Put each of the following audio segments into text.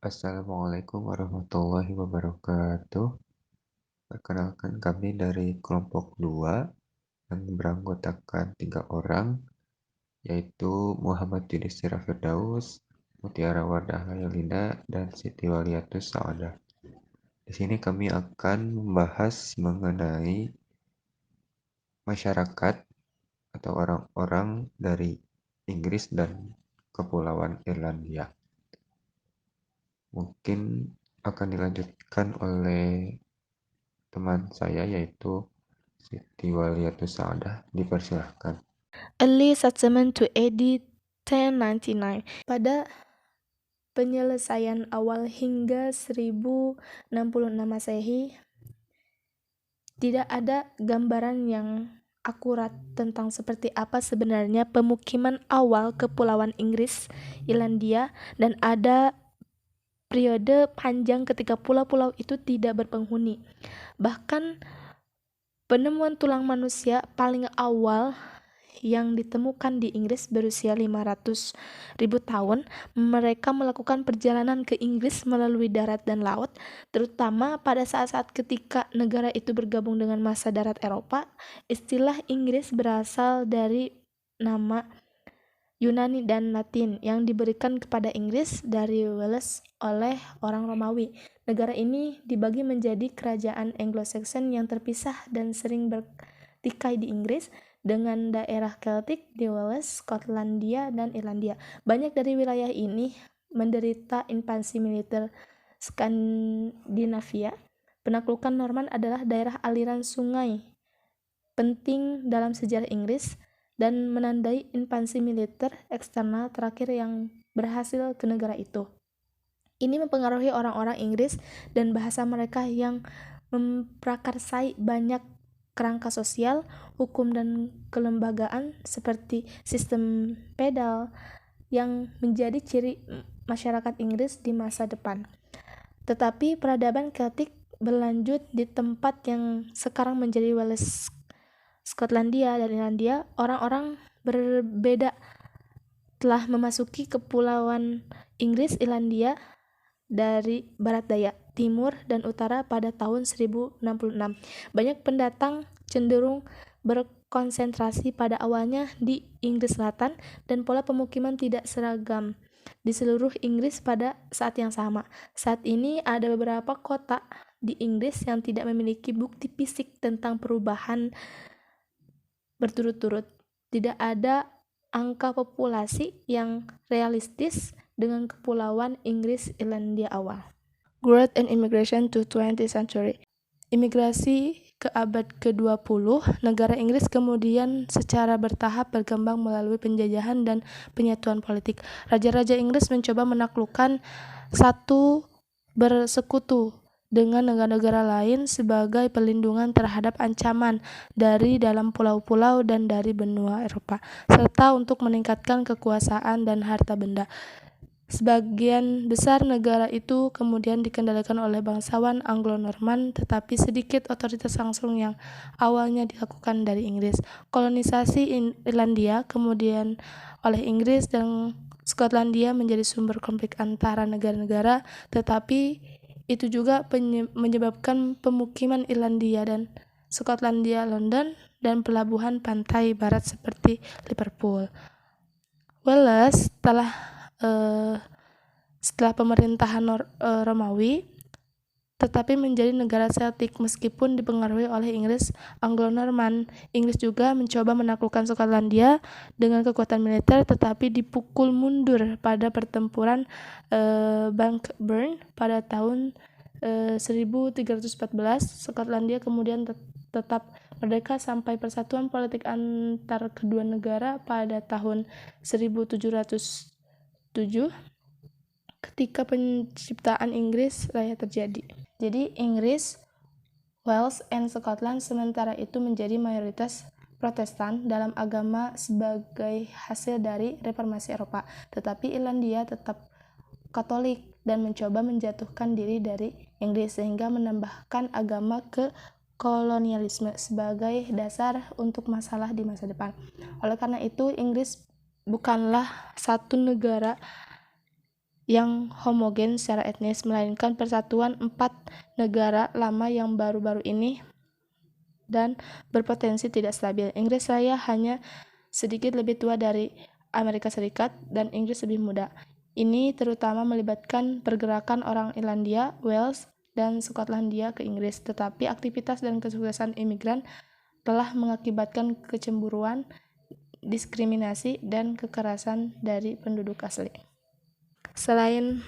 Assalamualaikum warahmatullahi wabarakatuh. Perkenalkan kami dari kelompok 2 yang beranggotakan 3 orang, yaitu Muhammad Yudhistira Firdaus, Mutiara Wardah Hayalinda, dan Siti Waliatus Saadah. Di sini kami akan membahas mengenai masyarakat atau orang-orang dari Inggris dan Kepulauan Irlandia. Mungkin akan dilanjutkan oleh teman saya yaitu Siti Waliatus Saadah. Dipersilahkan. Early settlement to AD 1099. Pada penyelesaian awal hingga 1066 Masehi, tidak ada gambaran yang akurat tentang seperti apa sebenarnya pemukiman awal kepulauan Inggris, Irlandia, dan ada periode panjang ketika pulau-pulau itu tidak berpenghuni. Bahkan penemuan tulang manusia paling awal yang ditemukan di Inggris berusia 500.000 tahun. Mereka melakukan perjalanan ke Inggris melalui darat dan laut, terutama pada saat-saat ketika negara itu bergabung dengan masa darat Eropa. Istilah Inggris berasal dari nama Yunani dan Latin yang diberikan kepada Inggris dari Wales oleh orang Romawi. Negara ini dibagi menjadi kerajaan Anglo-Saxon yang terpisah dan sering bertikai di Inggris, dengan daerah Celtic di Wales, Skotlandia, dan Irlandia. Banyak dari wilayah ini menderita invasi militer Skandinavia. Penaklukan Norman adalah daerah aliran sungai penting dalam sejarah Inggris dan menandai invasi militer eksternal terakhir yang berhasil ke negara itu. Ini mempengaruhi orang-orang Inggris dan bahasa mereka yang memprakarsai banyak kerangka sosial, hukum, dan kelembagaan seperti sistem feodal yang menjadi ciri masyarakat Inggris di masa depan. Tetapi peradaban Celtic berlanjut di tempat yang sekarang menjadi Wales, Skotlandia, dan Irlandia. Orang-orang berbeda telah memasuki kepulauan Inggris, Irlandia dari barat daya, timur, dan utara pada tahun 1066. Banyak pendatang cenderung berkonsentrasi pada awalnya di Inggris Selatan, dan pola pemukiman tidak seragam di seluruh Inggris pada saat yang sama. Saat ini ada beberapa kota di Inggris yang tidak memiliki bukti fisik tentang perubahan berturut-turut. Tidak ada angka populasi yang realistis dengan kepulauan Inggris Irlandia awal. Growth and immigration to 20th century. Imigrasi ke abad ke-20, negara Inggris kemudian secara bertahap berkembang melalui penjajahan dan penyatuan politik. Raja-raja Inggris mencoba menaklukkan satu bersekutu dengan negara-negara lain sebagai perlindungan terhadap ancaman dari dalam pulau-pulau dan dari benua Eropa, serta untuk meningkatkan kekuasaan dan harta benda. Sebagian besar negara itu kemudian dikendalikan oleh bangsawan Anglo-Norman, tetapi sedikit otoritas langsung yang awalnya dilakukan dari Inggris. Kolonisasi Irlandia kemudian oleh Inggris dan Skotlandia menjadi sumber konflik antara negara-negara, tetapi itu juga menyebabkan pemukiman Irlandia dan Skotlandia, London, dan pelabuhan pantai barat seperti Liverpool. Wales setelah pemerintahan Romawi, tetapi menjadi negara Celtic meskipun dipengaruhi oleh Inggris Anglo-Norman. Inggris juga mencoba menaklukkan Skotlandia dengan kekuatan militer, tetapi dipukul mundur pada pertempuran Bannockburn pada tahun 1314. Skotlandia kemudian tetap merdeka sampai persatuan politik antar kedua negara pada tahun 1707, ketika penciptaan Inggris Raya terjadi. Jadi Inggris, Wales, dan Scotland sementara itu menjadi mayoritas Protestan dalam agama sebagai hasil dari reformasi Eropa, tetapi Irlandia tetap Katolik dan mencoba menjatuhkan diri dari Inggris sehingga menambahkan agama ke kolonialisme sebagai dasar untuk masalah di masa depan. Oleh karena itu, Inggris bukanlah satu negara yang homogen secara etnis, melainkan persatuan 4 negara lama yang baru-baru ini dan berpotensi tidak stabil. Inggris Raya hanya sedikit lebih tua dari Amerika Serikat dan Inggris lebih muda. Ini terutama melibatkan pergerakan orang Irlandia, Wales, dan Skotlandia ke Inggris, tetapi aktivitas dan kesuksesan imigran telah mengakibatkan kecemburuan, diskriminasi, dan kekerasan dari penduduk asli. Selain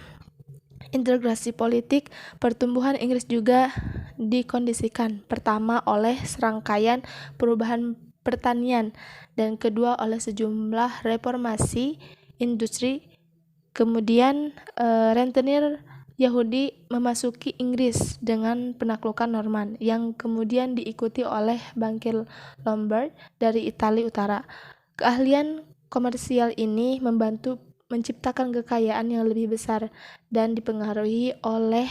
integrasi politik, pertumbuhan Inggris juga dikondisikan pertama oleh serangkaian perubahan pertanian dan kedua oleh sejumlah reformasi industri. Kemudian rentenir Yahudi memasuki Inggris dengan penaklukan Norman yang kemudian diikuti oleh bangkir Lombard dari Italia Utara. Keahlian komersial ini membantu menciptakan kekayaan yang lebih besar dan dipengaruhi oleh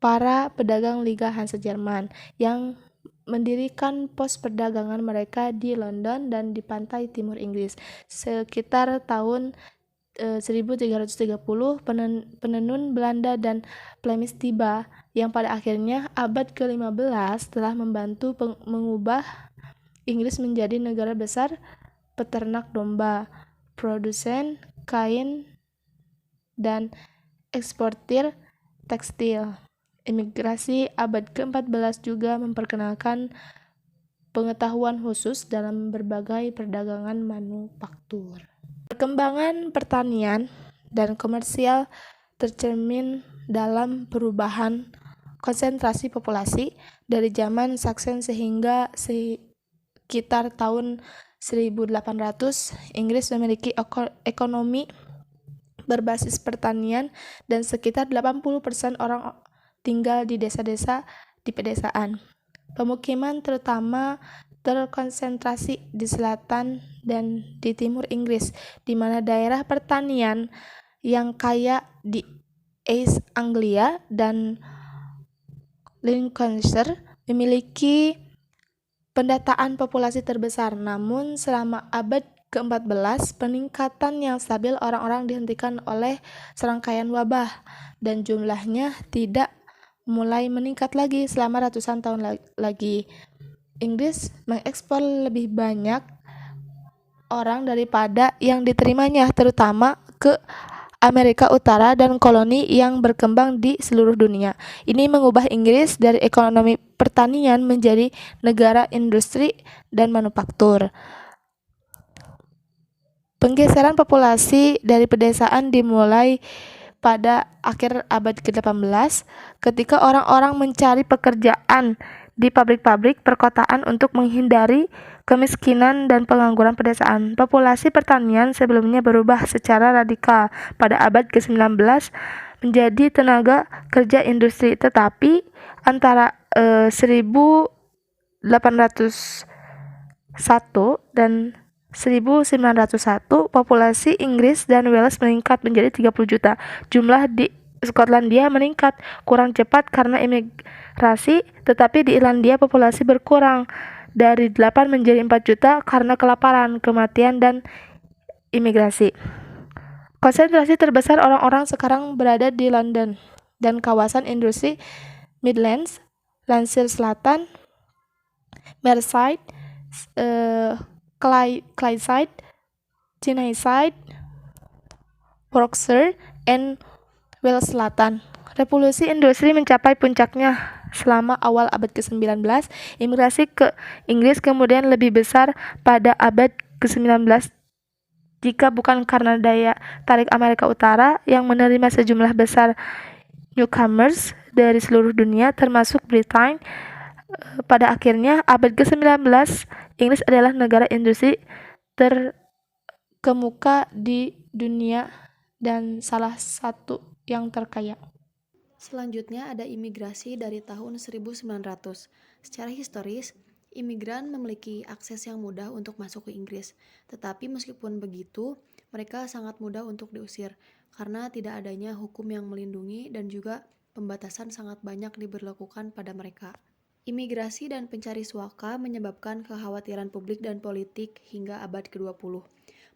para pedagang Liga Hanse Jerman yang mendirikan pos perdagangan mereka di London dan di pantai timur Inggris. Sekitar tahun 1330, penenun Belanda dan Flemish tiba, yang pada akhirnya abad ke-15 telah membantu mengubah Inggris menjadi negara besar peternak domba, produsen kain, dan eksportir tekstil. Imigrasi abad ke-14 juga memperkenalkan pengetahuan khusus dalam berbagai perdagangan manufaktur. Perkembangan pertanian dan komersial tercermin dalam perubahan konsentrasi populasi dari zaman Saksen sehingga sekitar tahun 1800. Inggris memiliki ekonomi berbasis pertanian dan sekitar 80% orang tinggal di desa-desa di pedesaan. Pemukiman terutama terkonsentrasi di selatan dan di timur Inggris, di mana daerah pertanian yang kaya di East Anglia dan Lincolnshire memiliki pendataan populasi terbesar. Namun selama abad ke-14, peningkatan yang stabil orang-orang dihentikan oleh serangkaian wabah dan jumlahnya tidak mulai meningkat lagi selama ratusan tahun lagi. Inggris mengekspor lebih banyak orang daripada yang diterimanya, terutama ke Amerika Utara dan koloni yang berkembang di seluruh dunia. Ini mengubah Inggris dari ekonomi pertanian menjadi negara industri dan manufaktur. Penggeseran populasi dari pedesaan dimulai pada akhir abad ke-18 ketika orang-orang mencari pekerjaan di pabrik-pabrik perkotaan untuk menghindari kemiskinan dan pengangguran pedesaan. Populasi pertanian sebelumnya berubah secara radikal pada abad ke-19 menjadi tenaga kerja industri, tetapi antara 1801 dan 1901, populasi Inggris dan Wales meningkat menjadi 30 juta. Jumlah di Skotlandia meningkat kurang cepat karena imigrasi, tetapi di Irlandia populasi berkurang dari 8 menjadi 4 juta karena kelaparan, kematian, dan imigrasi. Konsentrasi terbesar orang-orang sekarang berada di London dan kawasan industri Midlands, Lancashire Selatan, Merseyside, Clydeside, Tyneside, Yorkshire, dan Wales Selatan. Revolusi industri mencapai puncaknya selama awal abad ke-19. Imigrasi ke Inggris kemudian lebih besar pada abad ke-19 jika bukan karena daya tarik Amerika Utara yang menerima sejumlah besar newcomers dari seluruh dunia termasuk Britain. Pada akhirnya abad ke-19, Inggris adalah negara industri terkemuka di dunia dan salah satu yang terkaya. Selanjutnya ada imigrasi dari tahun 1900. Secara historis, imigran memiliki akses yang mudah untuk masuk ke Inggris. Tetapi meskipun begitu, mereka sangat mudah untuk diusir karena tidak adanya hukum yang melindungi dan juga pembatasan sangat banyak diberlakukan pada mereka. Imigrasi dan pencari suaka menyebabkan kekhawatiran publik dan politik hingga abad ke-20.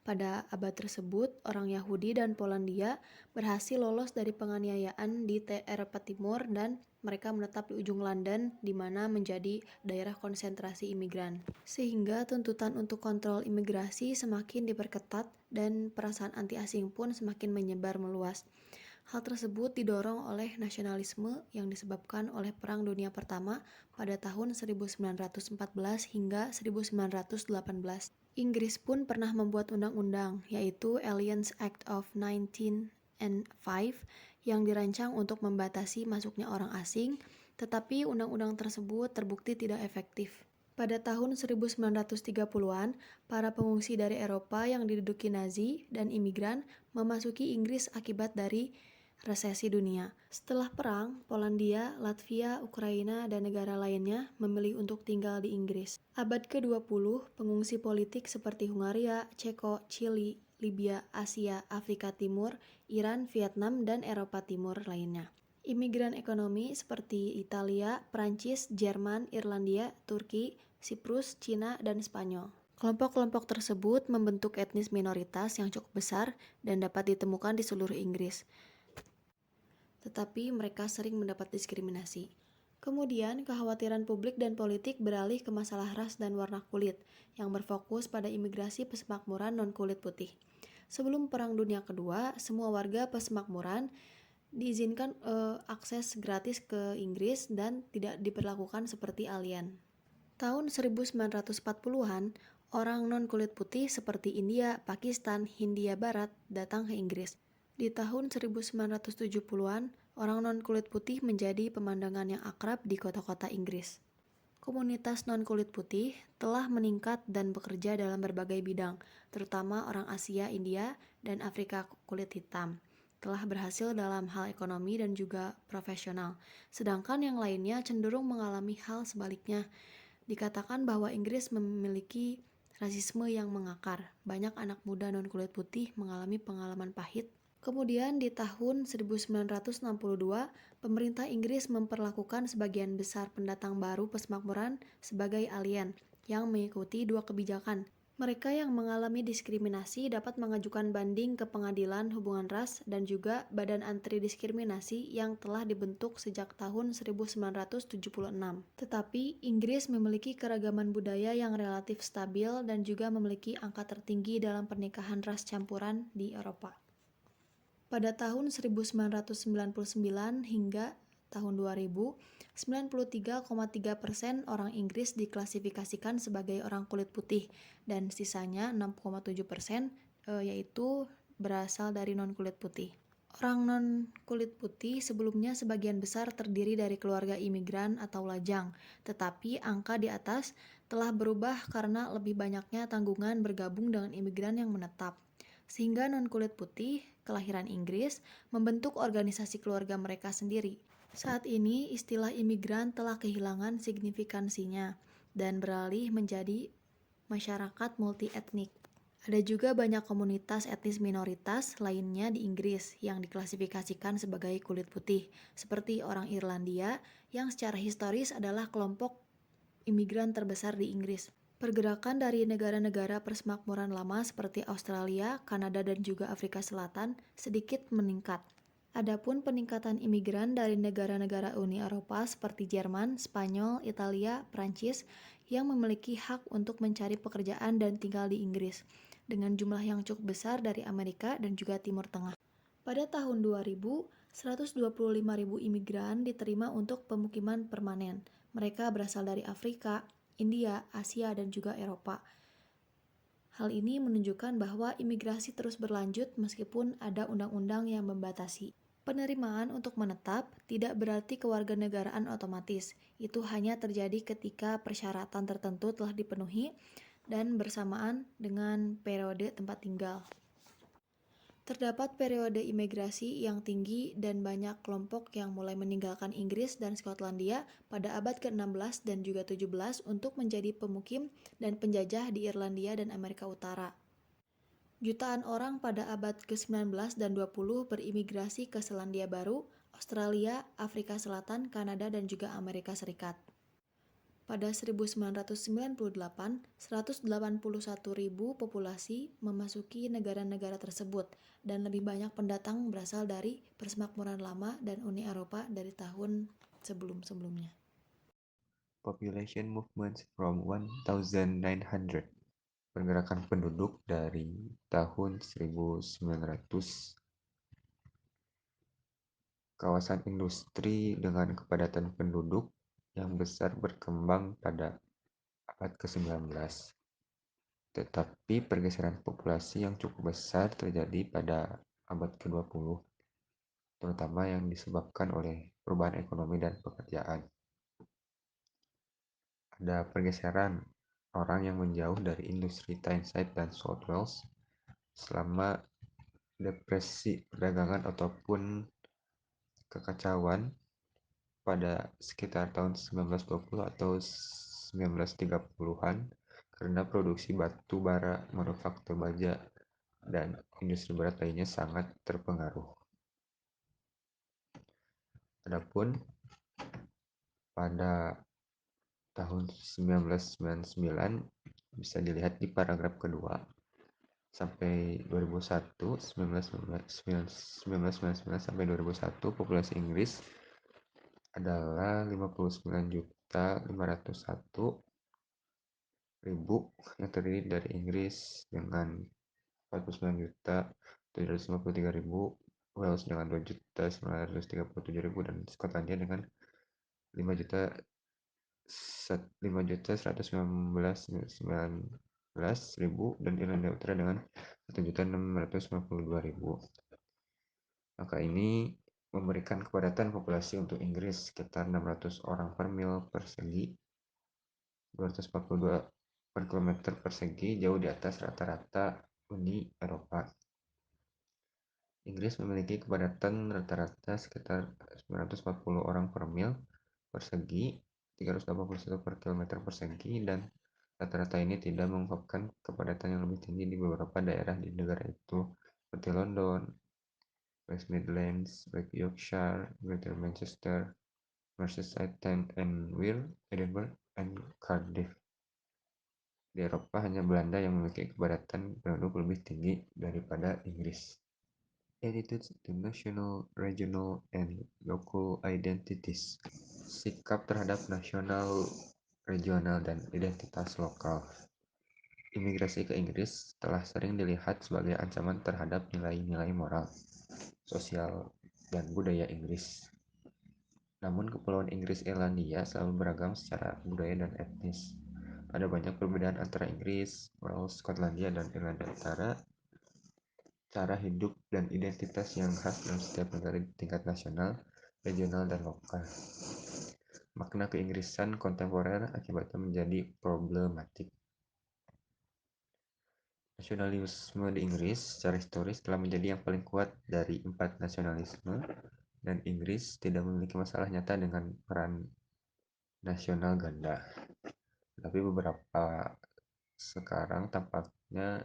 Pada abad tersebut, orang Yahudi dan Polandia berhasil lolos dari penganiayaan di Eropa Timur dan mereka menetap di ujung London di mana menjadi daerah konsentrasi imigran. Sehingga tuntutan untuk kontrol imigrasi semakin diperketat dan perasaan anti asing pun semakin menyebar meluas. Hal tersebut didorong oleh nasionalisme yang disebabkan oleh Perang Dunia Pertama pada tahun 1914 hingga 1918. Inggris pun pernah membuat undang-undang, yaitu Aliens Act of 1905 yang dirancang untuk membatasi masuknya orang asing, tetapi undang-undang tersebut terbukti tidak efektif. Pada tahun 1930-an, para pengungsi dari Eropa yang diduduki Nazi dan imigran memasuki Inggris akibat dari resesi dunia. Setelah perang, Polandia, Latvia, Ukraina, dan negara lainnya memilih untuk tinggal di Inggris. Abad ke-20, pengungsi politik seperti Hungaria, Ceko, Chili, Libya, Asia, Afrika Timur, Iran, Vietnam, dan Eropa Timur lainnya. Imigran ekonomi seperti Italia, Prancis, Jerman, Irlandia, Turki, Siprus, Cina, dan Spanyol. Kelompok-kelompok tersebut membentuk etnis minoritas yang cukup besar dan dapat ditemukan di seluruh Inggris. Tetapi mereka sering mendapat diskriminasi. Kemudian, kekhawatiran publik dan politik beralih ke masalah ras dan warna kulit, yang berfokus pada imigrasi pesemakmuran non-kulit putih. Sebelum Perang Dunia Kedua, semua warga pesemakmuran diizinkan akses gratis ke Inggris dan tidak diperlakukan seperti alien. Tahun 1940-an, orang non-kulit putih seperti India, Pakistan, Hindia Barat datang ke Inggris. Di tahun 1970-an, orang non-kulit putih menjadi pemandangan yang akrab di kota-kota Inggris. Komunitas non-kulit putih telah meningkat dan bekerja dalam berbagai bidang, terutama orang Asia, India, dan Afrika kulit hitam. Telah berhasil dalam hal ekonomi dan juga profesional, sedangkan yang lainnya cenderung mengalami hal sebaliknya. Dikatakan bahwa Inggris memiliki rasisme yang mengakar. Banyak anak muda non-kulit putih mengalami pengalaman pahit. Kemudian di tahun 1962, pemerintah Inggris memperlakukan sebagian besar pendatang baru pesemakmuran sebagai alien yang mengikuti dua kebijakan. Mereka yang mengalami diskriminasi dapat mengajukan banding ke Pengadilan Hubungan Ras dan juga Badan Anti-Diskriminasi yang telah dibentuk sejak tahun 1976. Tetapi Inggris memiliki keragaman budaya yang relatif stabil dan juga memiliki angka tertinggi dalam pernikahan ras campuran di Eropa. Pada tahun 1999 hingga tahun 2000, 93,3% orang Inggris diklasifikasikan sebagai orang kulit putih dan sisanya 6,7% yaitu berasal dari non-kulit putih. Orang non-kulit putih sebelumnya sebagian besar terdiri dari keluarga imigran atau lajang, tetapi angka di atas telah berubah karena lebih banyaknya tanggungan bergabung dengan imigran yang menetap. Sehingga non-kulit putih, kelahiran Inggris, membentuk organisasi keluarga mereka sendiri. Saat ini, istilah imigran telah kehilangan signifikansinya dan beralih menjadi masyarakat multi-etnik. Ada juga banyak komunitas etnis minoritas lainnya di Inggris yang diklasifikasikan sebagai kulit putih, seperti orang Irlandia yang secara historis adalah kelompok imigran terbesar di Inggris. Pergerakan dari negara-negara persemakmuran lama seperti Australia, Kanada, dan juga Afrika Selatan sedikit meningkat. Adapun peningkatan imigran dari negara-negara Uni Eropa seperti Jerman, Spanyol, Italia, Prancis yang memiliki hak untuk mencari pekerjaan dan tinggal di Inggris dengan jumlah yang cukup besar dari Amerika dan juga Timur Tengah. Pada tahun 2000, 125.000 imigran diterima untuk pemukiman permanen. Mereka berasal dari Afrika, India, Asia, dan juga Eropa. Hal ini menunjukkan bahwa imigrasi terus berlanjut meskipun ada undang-undang yang membatasi. Penerimaan untuk menetap tidak berarti kewarganegaraan otomatis. Itu hanya terjadi ketika persyaratan tertentu telah dipenuhi dan bersamaan dengan periode tempat tinggal. Terdapat periode imigrasi yang tinggi dan banyak kelompok yang mulai meninggalkan Inggris dan Skotlandia pada abad ke-16 dan juga 17 untuk menjadi pemukim dan penjajah di Irlandia dan Amerika Utara. Jutaan orang pada abad ke-19 dan 20 berimigrasi ke Selandia Baru, Australia, Afrika Selatan, Kanada, dan juga Amerika Serikat. Pada 1998, 181.000 populasi memasuki negara-negara tersebut dan lebih banyak pendatang berasal dari Persemakmuran Lama dan Uni Eropa dari tahun sebelum-sebelumnya. Population movements from 1900. Pergerakan penduduk dari tahun 1900. Kawasan industri dengan kepadatan penduduk yang besar berkembang pada abad ke-19. Tetapi pergeseran populasi yang cukup besar terjadi pada abad ke-20, terutama yang disebabkan oleh perubahan ekonomi dan pekerjaan. Ada pergeseran orang yang menjauh dari industri Tyneside dan South Wales selama depresi perdagangan ataupun kekacauan pada sekitar tahun 1920 atau 1930-an karena produksi batu bara, manufaktur baja, dan industri berat lainnya sangat terpengaruh. Adapun pada tahun 1999 bisa dilihat di paragraf kedua sampai 2001, 1999 sampai 2001 populasi Inggris adalah 59.501.000 yang terdiri dari Inggris dengan 49.753.000, Wales dengan 2.937.000 dan Skotlandia dengan 5 juta 5.119.019 dan Irlandia Utara dengan 1.692.000. Maka ini memberikan kepadatan populasi untuk Inggris sekitar 600 orang per mil persegi, 242 per kilometer persegi, jauh di atas rata-rata Uni Eropa. Inggris memiliki kepadatan rata-rata sekitar 940 orang per mil persegi, 381 per kilometer persegi, dan rata-rata ini tidak mengungkapkan kepadatan yang lebih tinggi di beberapa daerah di negara itu, seperti London, West Midlands, West Yorkshire, Greater Manchester, Merseyside, Tyne and Wear, Edinburgh, dan Cardiff. Di Eropa hanya Belanda yang memiliki kepadatan penduduk lebih tinggi daripada Inggris. Attitudes to national, regional, and local identities. Sikap terhadap nasional, regional, dan identitas lokal. Imigrasi ke Inggris telah sering dilihat sebagai ancaman terhadap nilai-nilai moral, sosial, dan budaya Inggris. Namun Kepulauan Inggris Irlandia selalu beragam secara budaya dan etnis. Ada banyak perbedaan antara Inggris, Wales, Skotlandia, dan Irlandia Utara, cara hidup dan identitas yang khas dalam setiap negara di tingkat nasional, regional, dan lokal. Makna keinggrisan kontemporer akibatnya menjadi problematik. Nasionalisme di Inggris secara historis telah menjadi yang paling kuat dari 4 nasionalisme, dan Inggris tidak memiliki masalah nyata dengan peran nasional ganda. Tapi beberapa sekarang tampaknya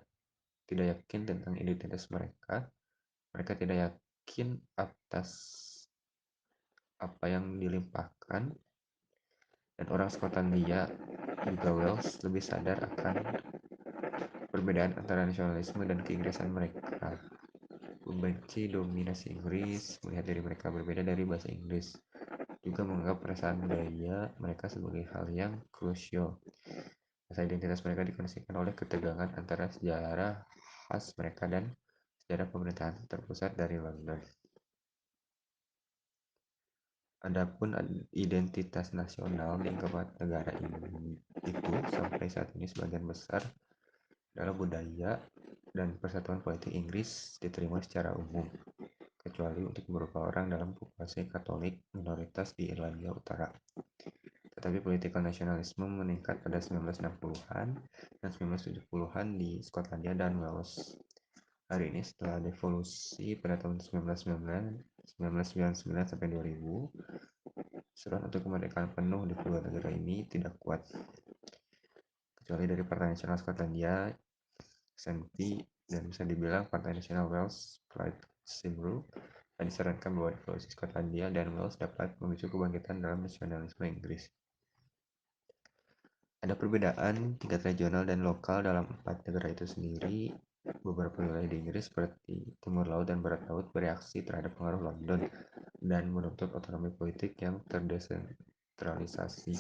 tidak yakin tentang identitas mereka. Mereka tidak yakin atas apa yang dilimpahkan, dan orang Skotlandia juga Wales lebih sadar akan perbedaan antara nasionalisme dan keinggrisan mereka. Membenci dominasi Inggris, melihat diri mereka berbeda dari bahasa Inggris, juga menganggap perasaan budaya mereka sebagai hal yang krusial. Rasa identitas mereka dikoneksikan oleh ketegangan antara sejarah khas mereka dan sejarah pemerintahan terpusat dari London. Adapun identitas nasional di keempat negara ini itu sampai saat ini sebagian besar adalah budaya dan persatuan politik Inggris diterima secara umum, kecuali untuk beberapa orang dalam populasi Katolik minoritas di Irlandia Utara. Tetapi political nasionalisme meningkat pada 1960-an dan 1970-an di Skotlandia dan Wales. Hari ini setelah devolusi pada tahun 1999 sampai 2000, seruan untuk kemerdekaan penuh di kedua negara ini tidak kuat, kecuali dari Partai Nasional Skotlandia, SNP, dan bisa dibilang Partai Nasional Wales, Plaid Cymru, yang disarankan bahwa devolusi Skotlandia dan Wales dapat memicu kebangkitan dalam nasionalisme Inggris. Ada perbedaan tingkat regional dan lokal dalam 4 negara itu sendiri. Beberapa wilayah di Inggris seperti Timur Laut dan Barat Laut bereaksi terhadap pengaruh London dan menuntut otonomi politik yang terdesentralisasi.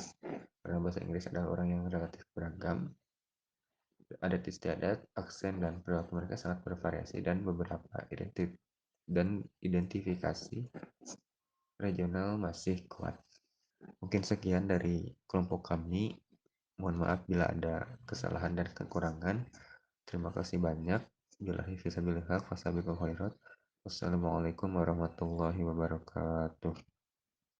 Karena bahasa Inggris adalah orang yang relatif beragam, adat istiadat, aksen, dan perilaku mereka sangat bervariasi dan beberapa identifikasi regional masih kuat. Mungkin sekian dari kelompok kami. Mohon maaf bila ada kesalahan dan kekurangan. Terima kasih banyak. Billahi fisabilillah, fasabiqul khairat. Wassalamualaikum warahmatullahi wabarakatuh.